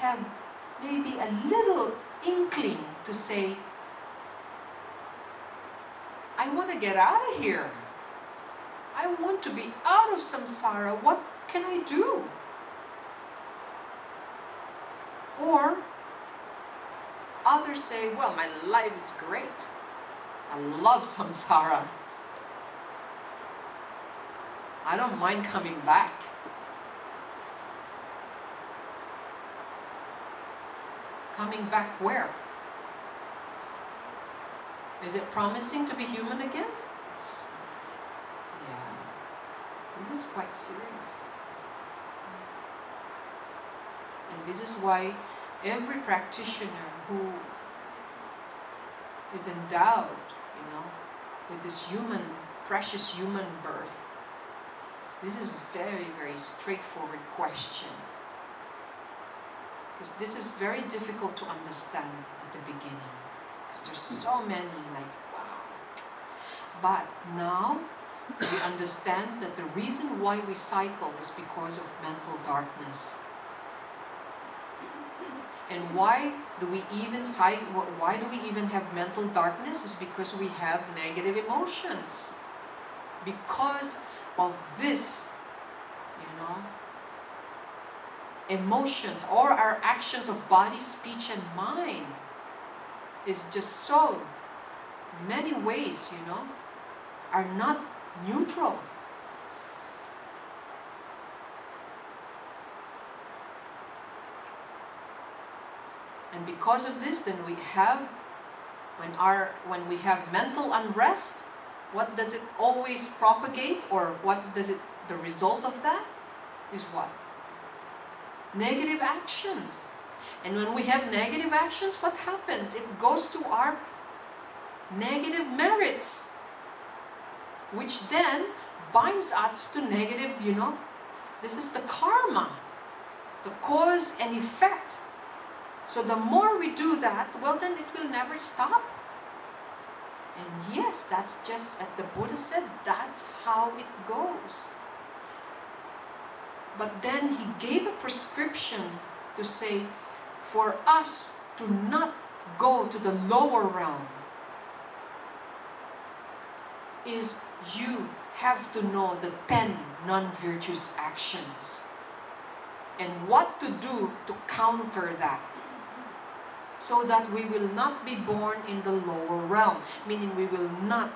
have maybe a little inkling to say, I want to get out of here. I want to be out of samsara. What can I do? Or others say, well, my life is great. I love samsara. I don't mind coming back. Coming back where? Is it promising to be human again? Yeah. This is quite serious. And this is why every practitioner who is endowed, with this precious human birth, this is a very, very straightforward question. Because this is very difficult to understand at the beginning. Because there's so many, wow. But now, we understand that the reason why we cycle is because of mental darkness. And why do we even have mental darkness? Is because we have negative emotions. Because of this, emotions or our actions of body, speech, and mind is just so many ways, are not neutral. And because of this, then we have, when we have mental unrest, what does it always propagate, or what does it, the result of that is what? Negative actions. And when we have negative actions, what happens? It goes to our negative merits, which then binds us to negative, this is the karma, the cause and effect. So the more we do that, well, then it will never stop. And yes, that's just, as the Buddha said, that's how it goes. But then he gave a prescription to say, for us to not go to the lower realm, is you have to know the 10 non-virtuous actions and what to do to counter that, so that we will not be born in the lower realm, meaning we will not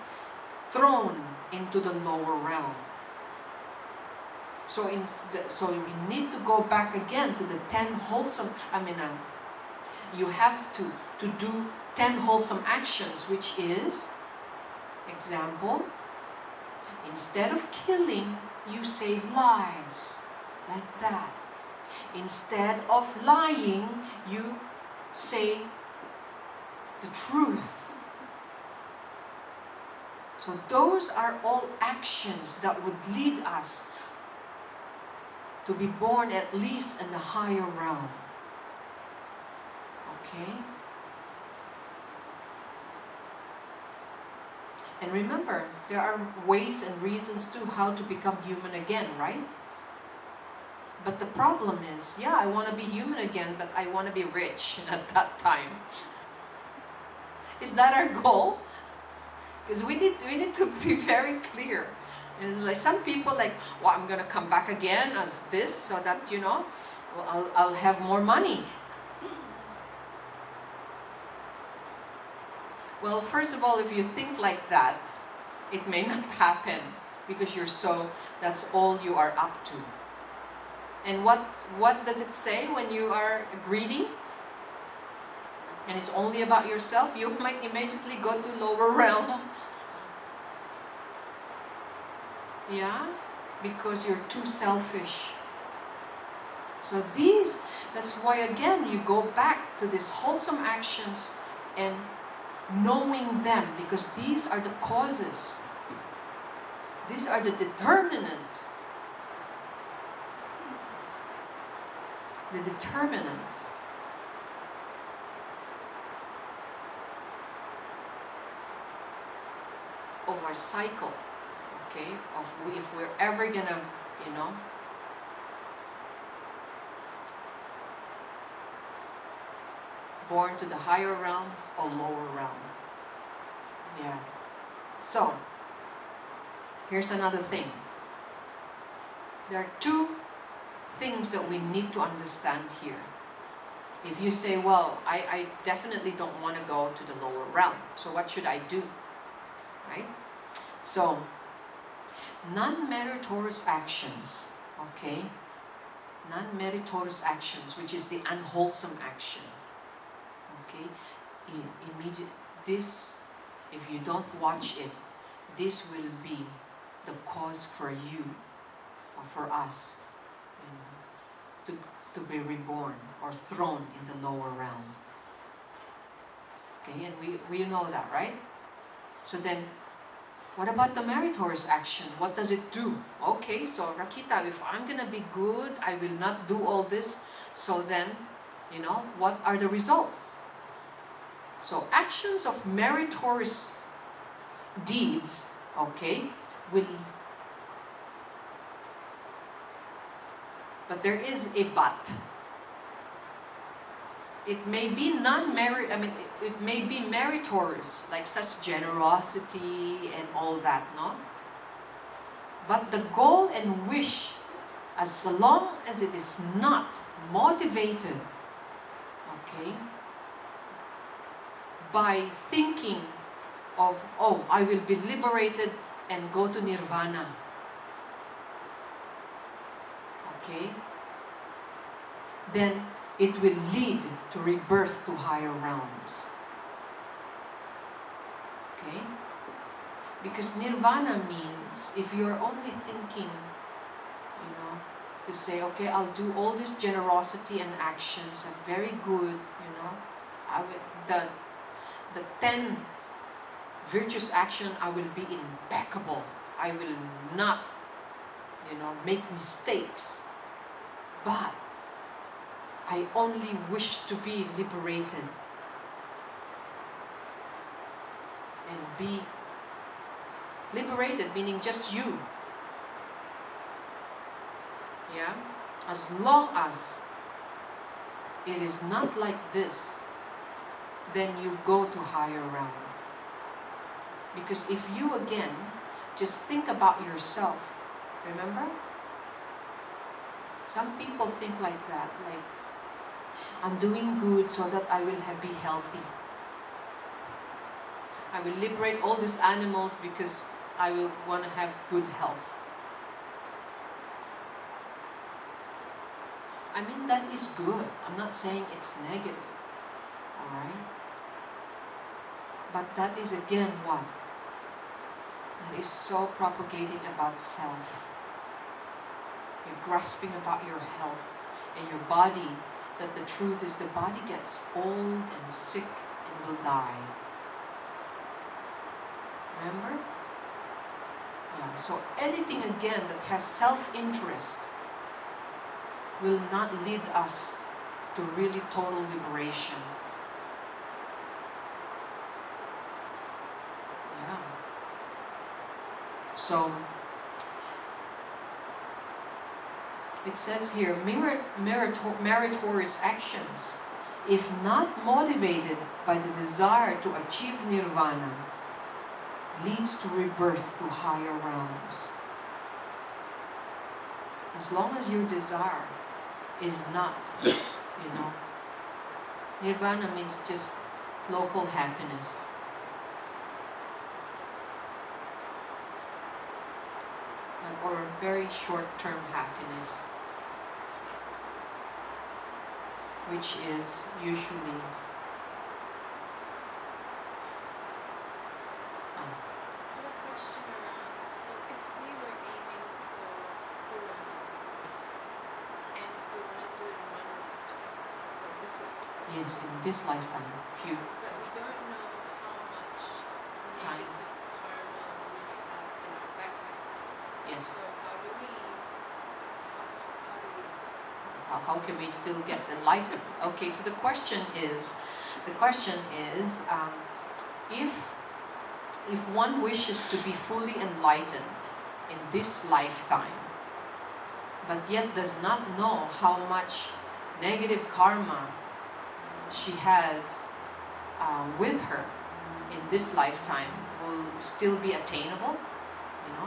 thrown into the lower realm. So we need to go back again to the 10 wholesome, you have to do 10 wholesome actions, which is, example, instead of killing, you save lives, like that. Instead of lying, you say the truth. So those are all actions that would lead us to be born at least in the higher realm. Okay? And remember, there are ways and reasons too how to become human again, right? But the problem is, yeah, I want to be human again, but I want to be rich at that time. Is that our goal? Because we need to be very clear. And like some people well, I'm going to come back again as this so that, I'll have more money. Well, first of all, if you think like that, it may not happen because that's all you are up to. And what does it say when you are greedy? And it's only about yourself? You might immediately go to lower realm. Yeah? Because you're too selfish. So that's why again you go back to these wholesome actions and knowing them, because these are the causes. These are the determinant. The determinant of our cycle, okay? If we're ever gonna, born to the higher realm or lower realm. Yeah. So, here's another thing. There are two things that we need to understand here. If you say, well, I definitely don't want to go to the lower realm, so what should I do? Right? So, non-meritorious actions, okay? Non-meritorious actions, which is the unwholesome action, okay? This, if you don't watch it, this will be the cause for you or for us, to be reborn or thrown in the lower realm. Okay, and we know that, right? So then, what about the meritorious action? What does it do? Okay, so Rakita, if I'm gonna be good, I will not do all this. So then, what are the results? So actions of meritorious deeds, okay, but there is a but. It may be it may be meritorious, like such generosity and all that, no? But the goal and wish, as long as it is not motivated, okay, by thinking of, oh, I will be liberated and go to nirvana, okay, then it will lead to rebirth to higher realms. Okay? Because nirvana means, if you're only thinking, to say, okay, I'll do all this generosity and actions, and very good, I will, the 10 virtuous action, I will be impeccable. I will not, make mistakes. But I only wish to be liberated and be liberated, meaning just you. Yeah? As long as it is not like this, then you go to higher realm. Because if you again just think about yourself, remember? Some people think like that, like, I'm doing good so that I will be healthy. I will liberate all these animals because I will want to have good health. I mean, that is good. I'm not saying it's negative. Alright? But that is again what? That is so propagating about self. You're grasping about your health and your body. That the truth is the body gets old and sick and will die. Remember? Yeah, so anything again that has self-interest will not lead us to really total liberation. Yeah. So, it says here, meritorious actions, if not motivated by the desire to achieve nirvana, leads to rebirth to higher realms. As long as your desire is not, nirvana means just local happiness. Or very short-term happiness, which is usually So if we were aiming for full enlightenment and we want to do it in one lifetime, like this lifetime. yes, in this lifetime, few. But we don't know how much Time. negative karma we have in our backpacks. Yes. So how do we How can we still get enlightened? Okay, so the question is, if one wishes to be fully enlightened in this lifetime, but yet does not know how much negative karma she has with her in this lifetime will still be attainable,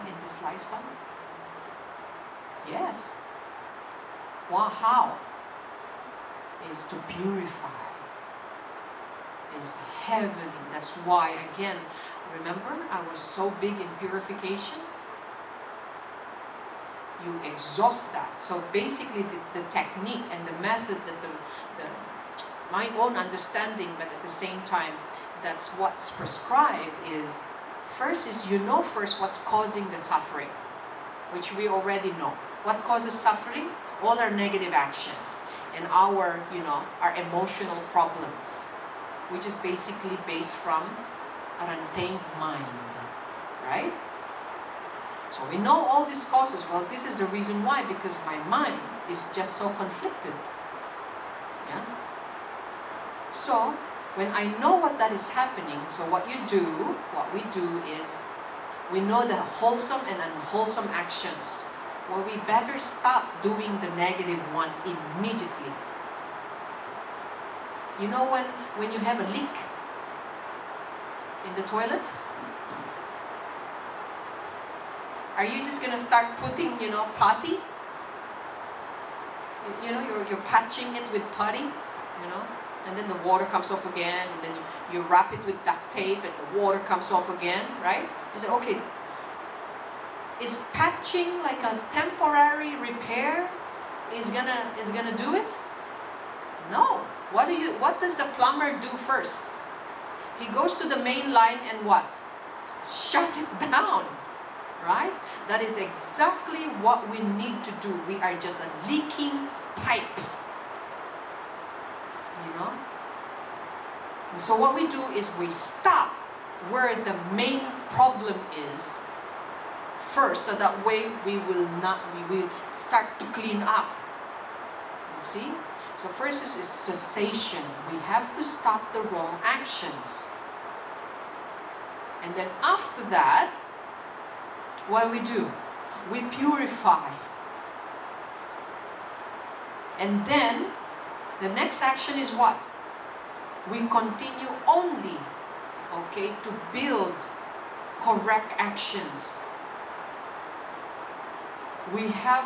in this lifetime? Yes. Well, how? Is to purify. Is heavily. That's why, again, remember, I was so big in purification. You exhaust that. So basically, the technique and the method that my own understanding, but at the same time, that's what's prescribed is, first is first what's causing the suffering, which we already know. What causes suffering? All our negative actions and our emotional problems, which is basically based from an untamed mind, right? So we know all these causes. Well, this is the reason why, because my mind is just so conflicted. Yeah? So, when I know what that is happening, so what we do is, we know the wholesome and unwholesome actions. Well, we better stop doing the negative ones immediately. You know when you have a leak in the toilet? Are you just gonna start putting, putty? You're patching it with putty, and then the water comes off again, and then you wrap it with duct tape, and the water comes off again, right? You say, okay, is patching like a temporary repair is gonna do it? No. What does the plumber do first? He goes to the main line and what? Shut it down, right? That is exactly what we need to do. We are just leaking pipes, And so what we do is we stop where the main problem is first, so that way we will start to clean up. You see? So first is cessation. We have to stop the wrong actions. And then after that, what do? We purify. And then, the next action is what? We continue only, to build correct actions. We have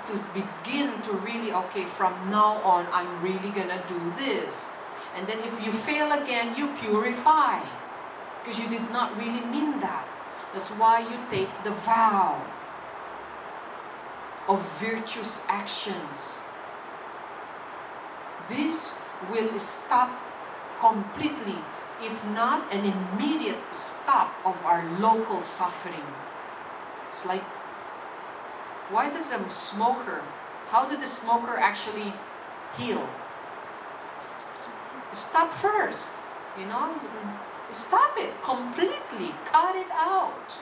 to begin to really, from now on, I'm really gonna do this. And then if you fail again, you purify. Because you did not really mean that. That's why you take the vow of virtuous actions. This will stop completely, if not an immediate stop of our local suffering. It's like, why does a smoker, how did the smoker actually heal? Stop first, Stop it completely, cut it out.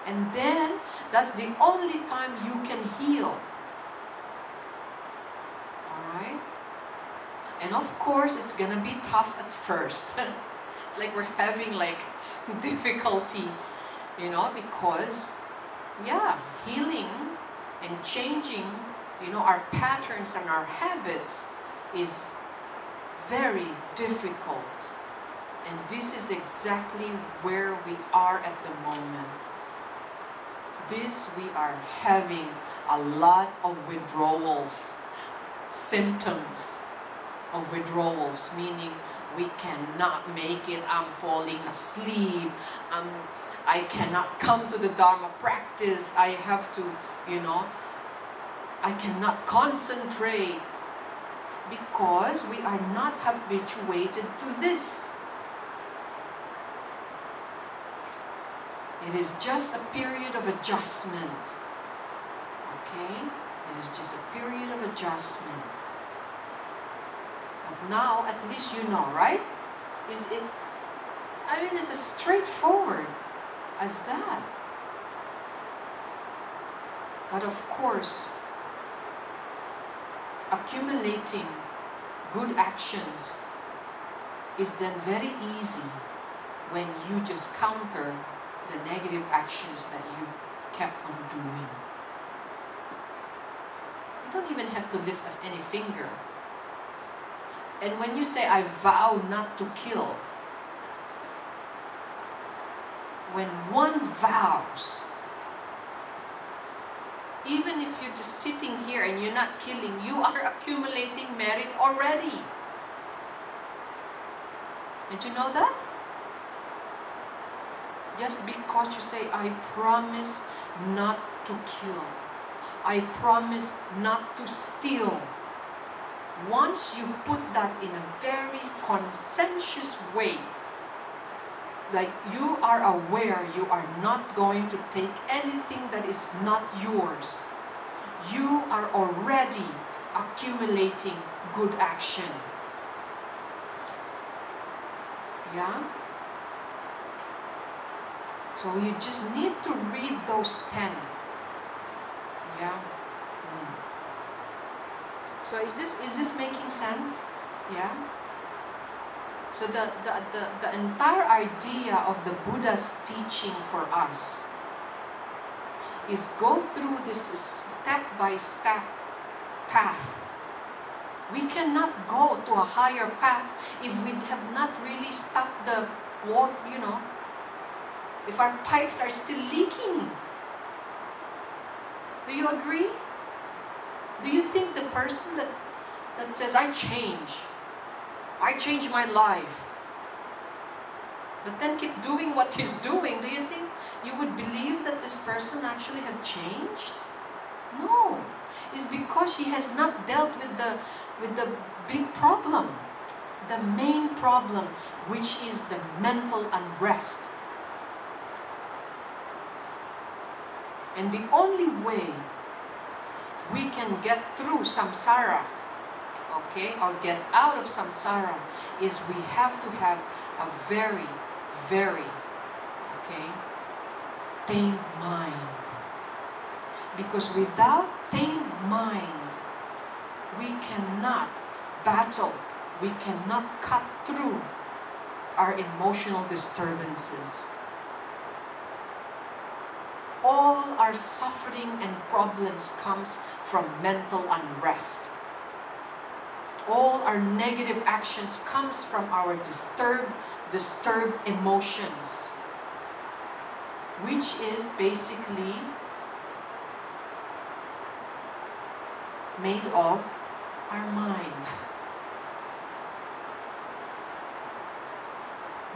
And then, that's the only time you can heal. Alright? And of course, it's gonna be tough at first. Like we're having difficulty, because, healing and changing, our patterns and our habits is very difficult. And this is exactly where we are at the moment. We are having a lot of withdrawals, symptoms of withdrawals, meaning we cannot make it, I'm falling asleep, I cannot come to the Dharma practice, I have to, I cannot concentrate, because we are not habituated to this. It is just a period of adjustment. Okay? It is just a period of adjustment. But now, at least you know, right? It's as straightforward as that. But of course, accumulating good actions is then very easy when you just counter the negative actions that you kept on doing. You don't even have to lift up any finger. And when you say, I vow not to kill, when one vows, even if you're just sitting here and you're not killing, you are accumulating merit already. Did you know that? Just because you say, I promise not to kill, I promise not to steal. Once you put that in a very conscientious way, like you are aware you are not going to take anything that is not yours, you are already accumulating good action. Yeah? So you just need to read those 10. Yeah? So is this making sense? Yeah? So the entire idea of the Buddha's teaching for us is go through this step-by-step path. We cannot go to a higher path if we have not really stopped the water, if our pipes are still leaking. Do you agree? Do you think the person that says, I change my life, but then keep doing what he's doing, do you think you would believe that this person actually have changed? No. It's because he has not dealt with the big problem, the main problem, which is the mental unrest. And the only way we can get through samsara, okay, or get out of samsara, is we have to have a very, very, okay, tamed mind. Because without tamed mind, we cannot battle, we cannot cut through our emotional disturbances. All our suffering and problems comes from mental unrest. All our negative actions comes from our disturbed emotions, which is basically made of our mind,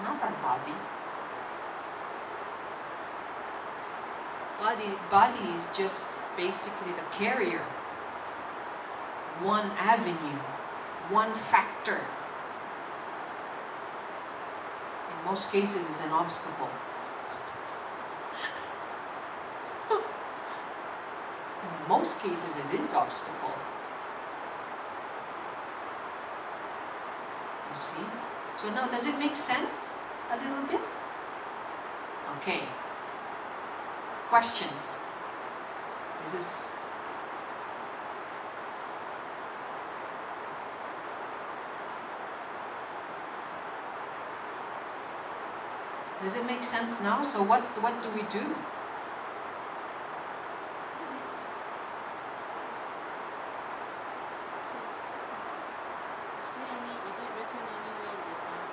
not our body. Body is just basically the carrier, one avenue, one factor. In most cases, it's an obstacle. In most cases, it is obstacle. You see? So now, does it make sense a little bit? Okay. Questions? Does it make sense now? So what do we do? Is it written anywhere in the Bible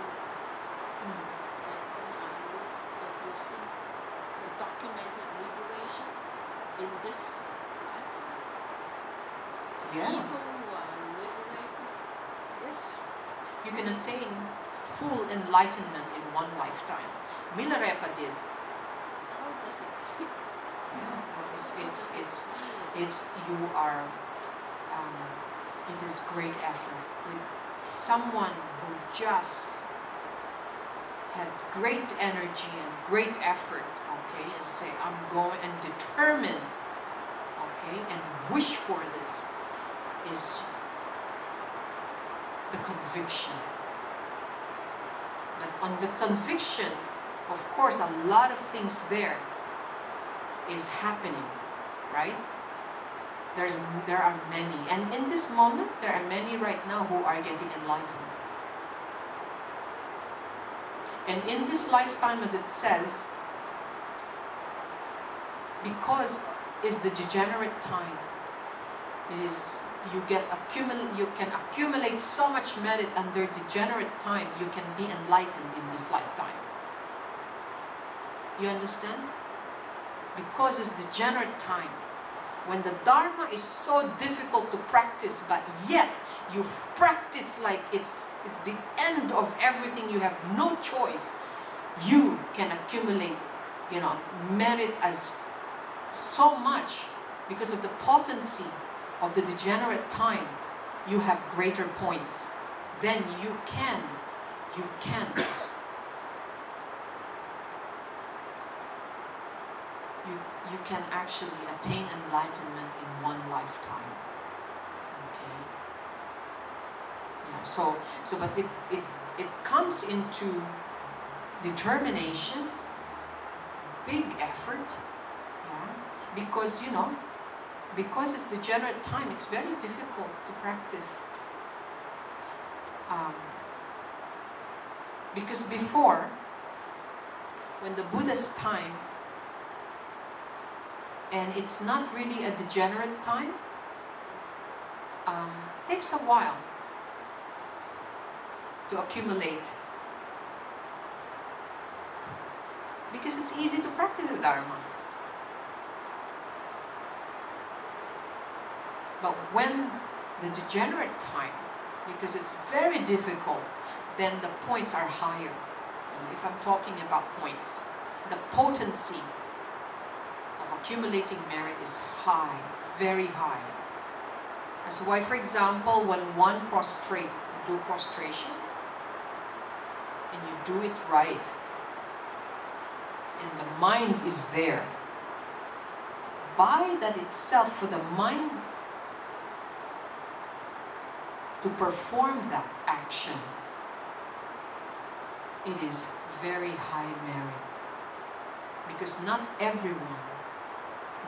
that we've seen the documented liberation in this lifetime? Yeah. People who are liberated. Yes. You can attain full enlightenment in one lifetime. Milarepa did. How does it feel? Yeah. Well, it is great effort. With someone who just had great energy and great effort, okay, and say, I'm going and determined, okay, and wish for this, is the conviction. But on the conviction, of course, a lot of things there is happening, right? There are many, and in this moment, there are many right now who are getting enlightened. And in this lifetime, as it says, because it's the degenerate time, It is, you can accumulate so much merit under degenerate time, you can be enlightened in this lifetime. You understand? Because it's degenerate time. When the Dharma is so difficult to practice, but yet you've practiced like it's the end of everything, you have no choice, you can accumulate, merit as so much because of the potency of the degenerate time. You have greater points. Then you can you can actually attain enlightenment in one lifetime. Okay. Yeah. But it comes into determination, big effort. Yeah. Because it's degenerate time, it's very difficult to practice. Because before, when the Buddha's time, and it's not really a degenerate time, takes a while to accumulate. Because it's easy to practice the Dharma. But when the degenerate time, because it's very difficult, then the points are higher. If I'm talking about points, the potency of accumulating merit is high, very high. That's why, for example, when one prostrate, you do prostration, and you do it right, and the mind is there, by that itself, for the mind to perform that action, it is very high merit. Because not everyone,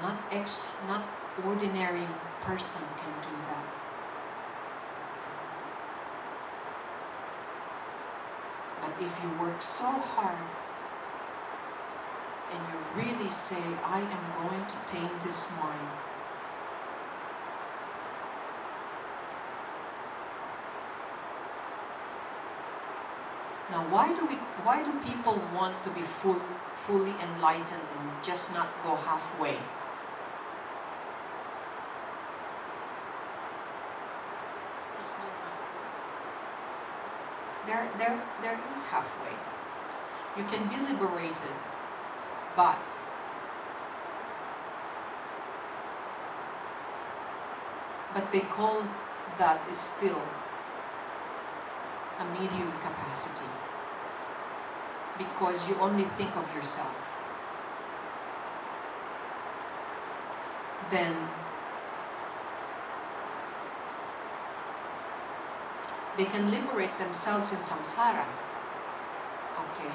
not ordinary person can do that. But if you work so hard and you really say, I am going to tame this mind, now why do people want to be fully enlightened and just not go halfway? There's no halfway. There is halfway. You can be liberated, but they call that is still a medium capacity, because you only think of yourself. Then they can liberate themselves in samsara. Okay?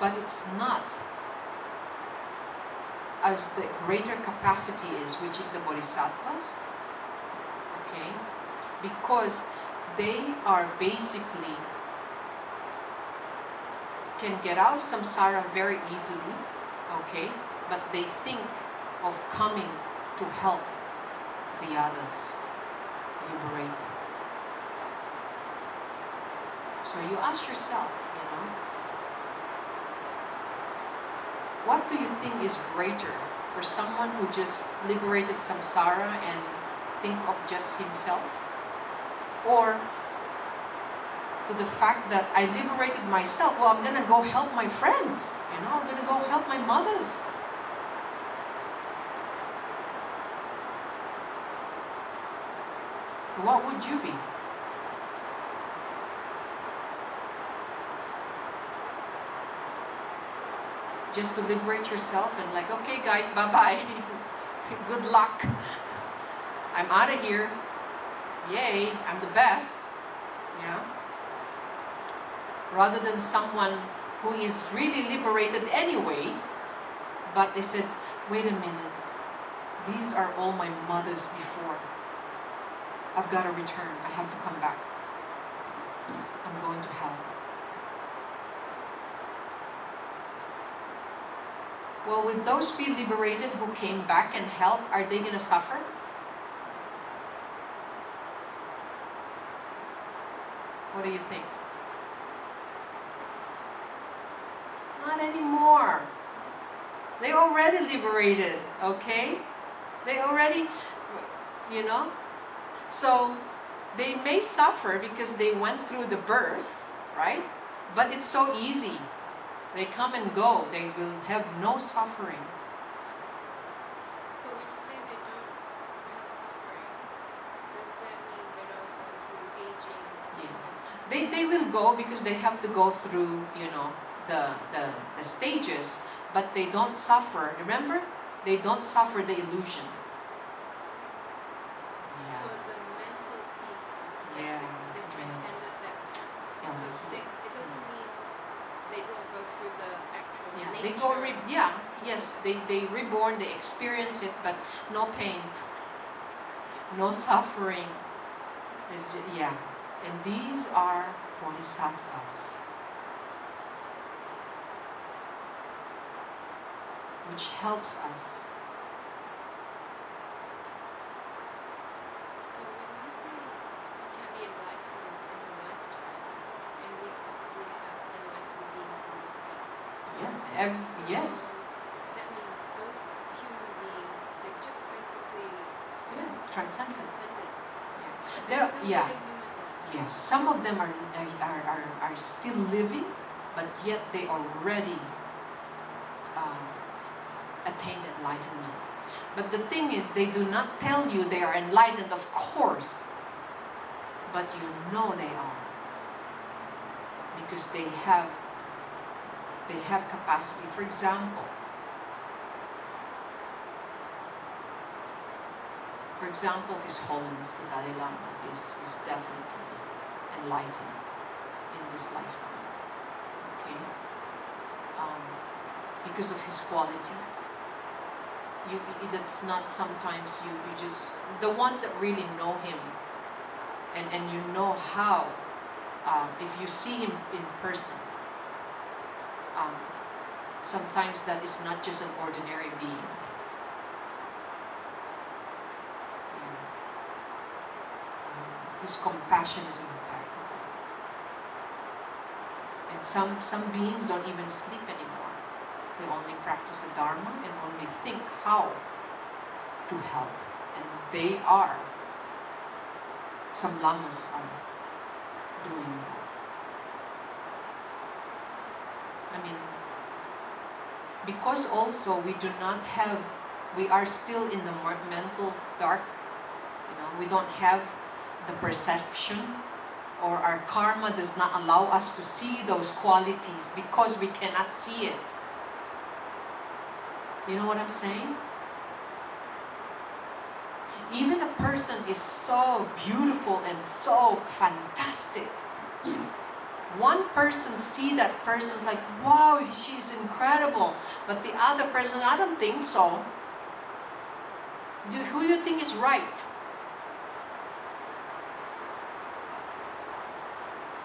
But it's not as the greater capacity is, which is the bodhisattvas. Okay? Because they are basically can get out of samsara very easily, okay? But they think of coming to help the others liberate. So you ask yourself, what do you think is greater for someone who just liberated samsara and think of just himself? Or to the fact that I liberated myself, well, I'm going to go help my friends, I'm going to go help my mothers. What would you be? Just to liberate yourself and like, okay guys, bye-bye. Good luck. I'm out of here. Yay, I'm the best. Rather than someone who is really liberated anyways, but they said, wait a minute, these are all my mothers before. I've got to return. I have to come back. I'm going to help. Well, will those be liberated who came back and helped? Are they going to suffer? What do you think? Not anymore. They already liberated, okay? They already, you know? So, they may suffer because they went through the birth, right? But it's so easy. They come and go. They will have no suffering. But when you say they don't have suffering, does that mean they don't go through aging, sickness? They will go because they have to go through, you know, the stages, but they don't suffer. Remember? They don't suffer the illusion. So the mental piece is Yeah. basically they transcended that. Yeah. So it doesn't mean they don't go through the actual Yeah, nature. they go yes, they reborn, they experience it, but no pain, no suffering. And these are bodhisattvas, which helps us. So when you say it can be enlightened in a lifetime, and we possibly have enlightened beings on this earth. Yes, That means those human beings, they've just basically transcendent. transcended. But They're- they're still yeah. living human lives. Yes, some of them are still living, but yet they already attained enlightenment. But the thing is, they do not tell you they are enlightened, of course, but you know they are, because they have capacity. For example, His Holiness the Dalai Lama is definitely enlightened in this lifetime. Okay, because of his qualities. That's not sometimes you just, the ones that really know him, and you know how, if you see him in person, sometimes that is not just an ordinary being. His compassion is impeccable. And some beings don't even sleep anymore. They only practice the Dharma and only think how to help. And they are, some lamas are doing that. I mean, because also we are still in the mental dark, we don't have the perception, or our karma does not allow us to see those qualities because we cannot see it. You know what I'm saying? Even a person is so beautiful and so fantastic. One person see that person's like, wow, she's incredible. But the other person, I don't think so. Who do you think is right?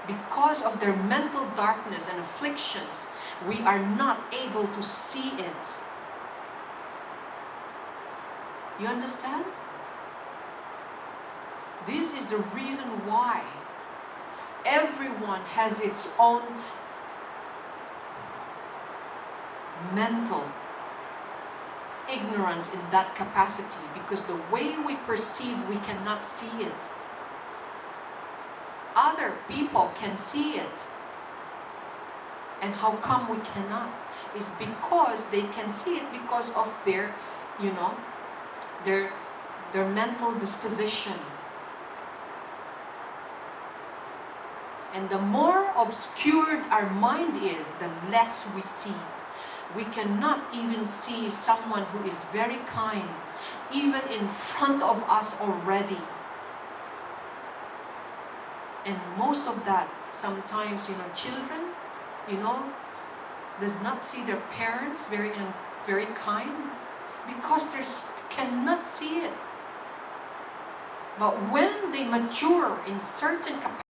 Because of their mental darkness and afflictions, we are not able to see it. You understand? This is the reason why everyone has its own mental ignorance in that capacity, because the way we perceive, we cannot see it. Other people can see it. And how come we cannot? It's because they can see it because of their, their mental disposition. And the more obscured our mind is, the less we see. We cannot even see someone who is very kind, even in front of us already. And most of that, sometimes, children, does not see their parents very kind, because they cannot see it. But when they mature in certain capacity,